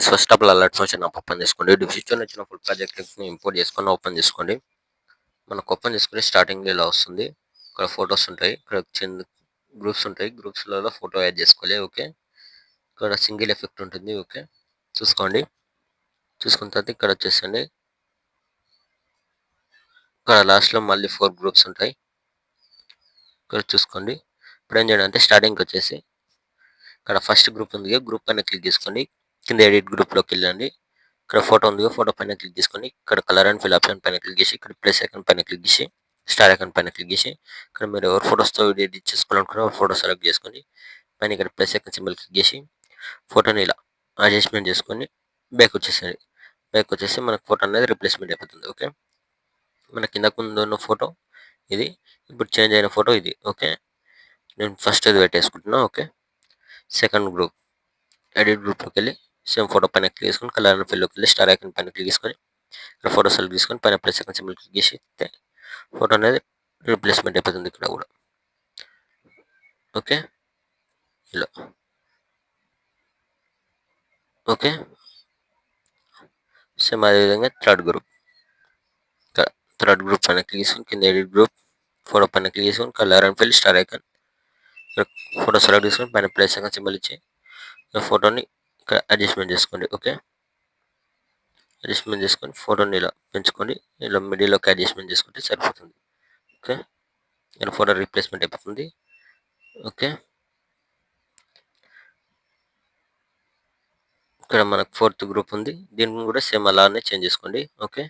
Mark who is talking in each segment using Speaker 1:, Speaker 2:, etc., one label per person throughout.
Speaker 1: Friends, first of all alert function open చేసుకోండి. డిస్క్రిప్షన్‌లో ఇచ్చిన ఫుల్ ప్రాజెక్ట్ లింక్‌ని ఇంపోర్ట్ చేసుకొని ఓపెన్ చేసుకోండి. మనకు ఓపెన్ చేసుకుంటే స్టార్టింగ్‌లో ఇలా వస్తుంది. ఇక్కడ ఫోటోస్ ఉంటాయి. ఇక్కడ చిన్న గ్రూప్స్ ఉంటాయి. గ్రూప్స్‌లలో ఫోటో యాడ్ చేసుకోవాలి. ఓకే. ఇక్కడ సింగిల్ ఎఫెక్ట్ ఉంటుంది. ఓకే. చూసుకోండి. చూసుకున్న తర్వాత ఇక్కడ వచ్చేసండి. ఇక్కడ లాస్ట్‌లో మళ్ళీ 4 గ్రూప్స్ ఉంటాయి. ఇక్కడ చూసుకోండి. ఇప్పుడు ఏం చేయాలంటే స్టార్టింగ్‌కి వచ్చేసి ఇక్కడ ఫస్ట్ గ్రూప్ ఉంది. గ్రూప్ పైన క్లిక్ చేసుకోండి. కింద ఎడిట్ గ్రూప్‌లోకి వెళ్ళండి. ఇక్కడ ఫోటో ఉంది. ఫోటో పైన క్లిక్ చేసుకొని ఇక్కడ కలర్ అండ్ ఫిల్ ఆప్షన్ పైన క్లిక్ చేసి ఇక్కడ ప్లస్ ఐకాన్ పైన క్లిక్ చేసి స్టార్ ఐకాన్ పైన క్లిక్ చేసి ఇక్కడ మీరు ఎవరి ఫోటోస్తో ఎడిట్ చేసుకోవాలనుకున్నారో ఫోటో సెలెక్ట్ చేసుకొని పైన ఇక్కడ ప్లస్ ఐకాన్ సింబల్ క్లిక్ చేసి ఫోటోని ఇలా అడ్జస్ట్మెంట్ చేసుకొని బ్యాక్ వచ్చేసండి. బ్యాక్ వచ్చేసి మనకు ఫోటో అనేది రిప్లేస్మెంట్ అయిపోతుంది. ఓకే. మన కిందకు ముందు ఉన్న ఫోటో ఇది, ఇప్పుడు చేంజ్ అయిన ఫోటో ఇది. ఓకే. నేను ఫస్ట్ ఇది పెట్టేసుకుంటున్నా. ఓకే. సెకండ్ గ్రూప్ ఎడిట్ గ్రూప్లోకి వెళ్ళి సేమ్ ఫోటో పైన క్లిక్ చేసుకొని కలర్ అండ్ ఫిల్లోకి వెళ్ళి స్టార్ ఐకాన్ పైన క్లిక్ చేసుకొని ఇక్కడ ఫోటో సెలెక్ట్ చేసుకొని పైన ప్లస్ ఐకాన్ సింబల్ క్లిక్ చేసి ఫోటో అనేది రీప్లేస్మెంట్ అయిపోతుంది ఇక్కడ కూడా. ఓకే. ఇలా ఓకే. సేమ్ అదేవిధంగా థర్డ్ గ్రూప్ పైన క్లిక్ చేసుకొని కింద ఎడిట్ గ్రూప్ ఫోటో పైన క్లిక్ చేసుకొని colour and fill star icon photo select చేసుకొని పైన ప్లస్ ఐకాన్ సింబల్ ఇచ్చి ఫోటోని ఇక్కడ అడ్జస్ట్మెంట్ చేసుకోండి. ఓకే. అడ్జస్ట్మెంట్ చేసుకొని ఫోటోని ఇలా పెంచుకొని ఇలా మిడిల్లోకి అడ్జస్ట్మెంట్ చేసుకుంటే సరిపోతుంది. ఓకే. ఇలా ఫోటో రీప్లేస్మెంట్ అయిపోతుంది. ఓకే. ఇక్కడ మనకు ఫోర్త్ గ్రూప్ ఉంది. దీన్ని కూడా సేమ్ అలానే చేంజ్ చేసుకోండి. ఓకే.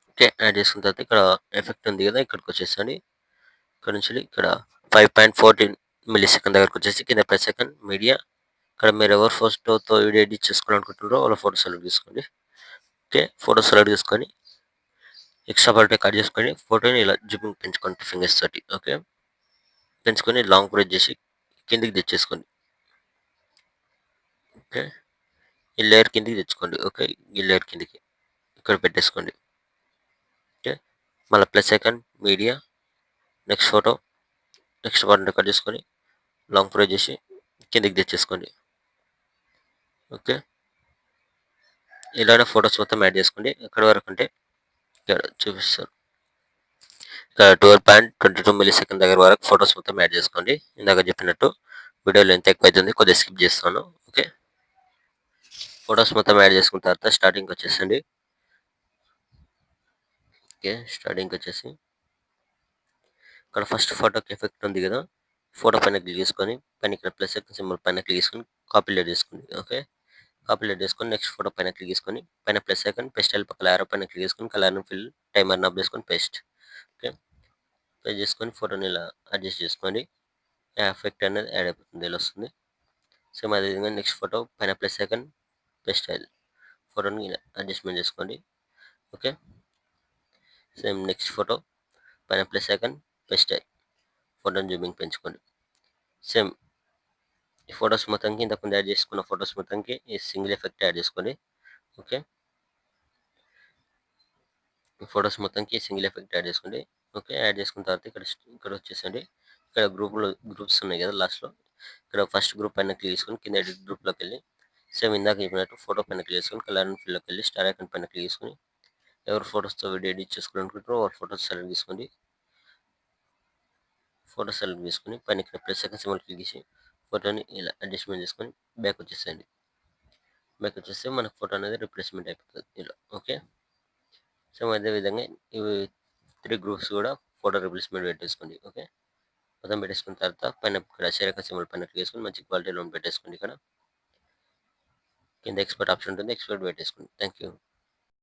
Speaker 1: ఓకే. యాడ్ చేసుకున్న తర్వాత ఇక్కడ ఎఫెక్ట్ ఉంది కదా, ఇక్కడికి వచ్చేసండి. ఇక్కడ నుంచి ఇక్కడ 5.14 మిల్లీ సెకండ్ దగ్గరకు వచ్చేసి కింద ప్లస్ సెకండ్ మీడియా ఇక్కడ మీరు ఎవరు ఫోటోతో వీడియో ఎడిట్ చేసుకోవాలనుకుంటున్నారో వాళ్ళ ఫోటో సెలెక్ట్ చేసుకోండి. ఓకే. ఫోటో సెలెక్ట్ చేసుకొని ఎక్స్ట్రా పార్ట్ కట్ చేసుకొని ఫోటోని ఇలా జూమింగ్ పెంచుకోండి ఫింగర్స్ తోటి. ఓకే. పెంచుకొని లాంగ్ ప్రెస్ చేసి కిందికి తెచ్చేసుకోండి. ఓకే. ఈ లేయర్ కిందికి తెచ్చుకోండి. ఓకే. ఈ లేయర్ కిందికి ఇక్కడ పెట్టేసుకోండి. ఓకే. మళ్ళీ plus icon media next photo next పార్ట్ని కట్ చేసుకొని లాంగ్ ప్రెస్ చేసి కిందికి తెచ్చేసుకోండి. ఓకే. ఇలానే ఫొటోస్ మొత్తం యాడ్ చేసుకోండి. ఎక్కడి వరకు అంటే ఇక్కడ చూపిస్తాను. ఇక్కడ 12.22 మిల్లీ సెకండ్ దగ్గర వరకు ఫొటోస్ మొత్తం యాడ్ చేసుకోండి. ఇందాక చెప్పినట్టు వీడియోలో ఎంత ఎక్కువ అవుతుంది కొద్దిగా స్కిప్ చేస్తాను. ఓకే. ఫొటోస్ మొత్తం యాడ్ చేసుకున్న తర్వాత స్టార్టింగ్కి వచ్చేసండి. ఓకే. స్టార్టింగ్కి వచ్చేసి ఇక్కడ ఫస్ట్ ఫోటోకి ఎఫెక్ట్ ఉంది కదా, ఫోటో పైన క్లిక్ చేసుకొని పైన ఇక్కడ ప్లస్ సింబల్ పైన క్లిక్ చేసుకొని కాపీ లేట్ చేసుకోండి. ఓకే. కాపీ లేట్ చేసుకొని నెక్స్ట్ ఫోటో పైన క్లిక్ చేసుకొని పైన ప్లస్ ఐకాన్ పేస్ట్ స్టైల్ పక్కన యారో పైన క్లిక్ చేసుకొని కలర్ ఫిల్ టైమర్ నబ్ చేసుకొని పేస్ట్. ఓకే. పేస్ట్ చేసుకొని ఫోటోని ఇలా అడ్జస్ట్ చేసుకోండి. ఎఫెక్ట్ అనేది యాడ్ అయిపోతుంది, ఇలా వస్తుంది. సేమ్ అదేవిధంగా నెక్స్ట్ ఫోటో పైన ప్లస్ ఐకాన్ పేస్ట్ స్టైల్ ఫోటోని ఇలా అడ్జస్ట్మెంట్ చేసుకోండి. ఓకే. సేమ్ నెక్స్ట్ ఫోటో పైన ప్లస్ ఐకాన్ పేస్ట్ స్టైల్ ఫోటోని జూమింగ్ పెంచుకోండి. సేమ్ ఈ ఫొటోస్ మొత్తానికి ఇంతకుముందు యాడ్ చేసుకున్న ఫొటోస్ మొత్తానికి ఈ సింగిల్ ఎఫెక్ట్ యాడ్ చేసుకోండి. ఓకే. ఈ ఫొటోస్ మొత్తానికి సింగిల్ ఎఫెక్ట్ యాడ్ చేసుకోండి. ఓకే. యాడ్ చేసుకున్న తర్వాత ఇక్కడ వచ్చేసండి. ఇక్కడ గ్రూప్స్ ఉన్నాయి కదా లాస్ట్లో, ఇక్కడ ఫస్ట్ గ్రూప్ పైన క్లిక్ చేసుకొని కింద ఎడిట్ గ్రూప్లోకి వెళ్ళి సేమ్ ఇందాక చెప్పినట్టు ఫోటో పైన క్లిక్ చేసుకొని కలర్ అండ్ ఫిల్లోకి వెళ్ళి స్టార్ ఐకాన్ పైన క్లిక్ చేసుకొని ఎవరు ఫొటోస్తో వీడియో ఎడిట్ చేసుకోవాలనుకుంటారో వాళ్ళ ఫొటోస్ సెలెక్ట్ చేసుకోండి. ఫోటో సెలెక్ట్ చేసుకొని పైన ఇక్కడ ప్లస్ ఐకాన్ సింబల్ క్లిక్ చేసి ఫోటోని ఇలా అడ్జస్ట్మెంట్ చేసుకొని బ్యాక్ వచ్చేసేయండి. బ్యాక్ వచ్చేస్తే మనకు ఫోటో అనేది రిప్లేస్మెంట్ అయిపోతుంది ఇలా. ఓకే. సో అదేవిధంగా ఇవి 3 గ్రూప్స్ కూడా ఫోటో రిప్లేస్మెంట్ పెట్టేసుకోండి. ఓకే. మొత్తం పెట్టేసుకున్న తర్వాత పైన ఇక్కడ షేర్ సింబల్ పైన క్లిక్ చేసుకొని మంచి క్వాలిటీలో పెట్టేసుకోండి. ఇక్కడ కింద ఎక్స్పోర్ట్ ఆప్షన్ ఉంటుంది, ఎక్స్పోర్ట్ పెట్టేసుకోండి. Thank you.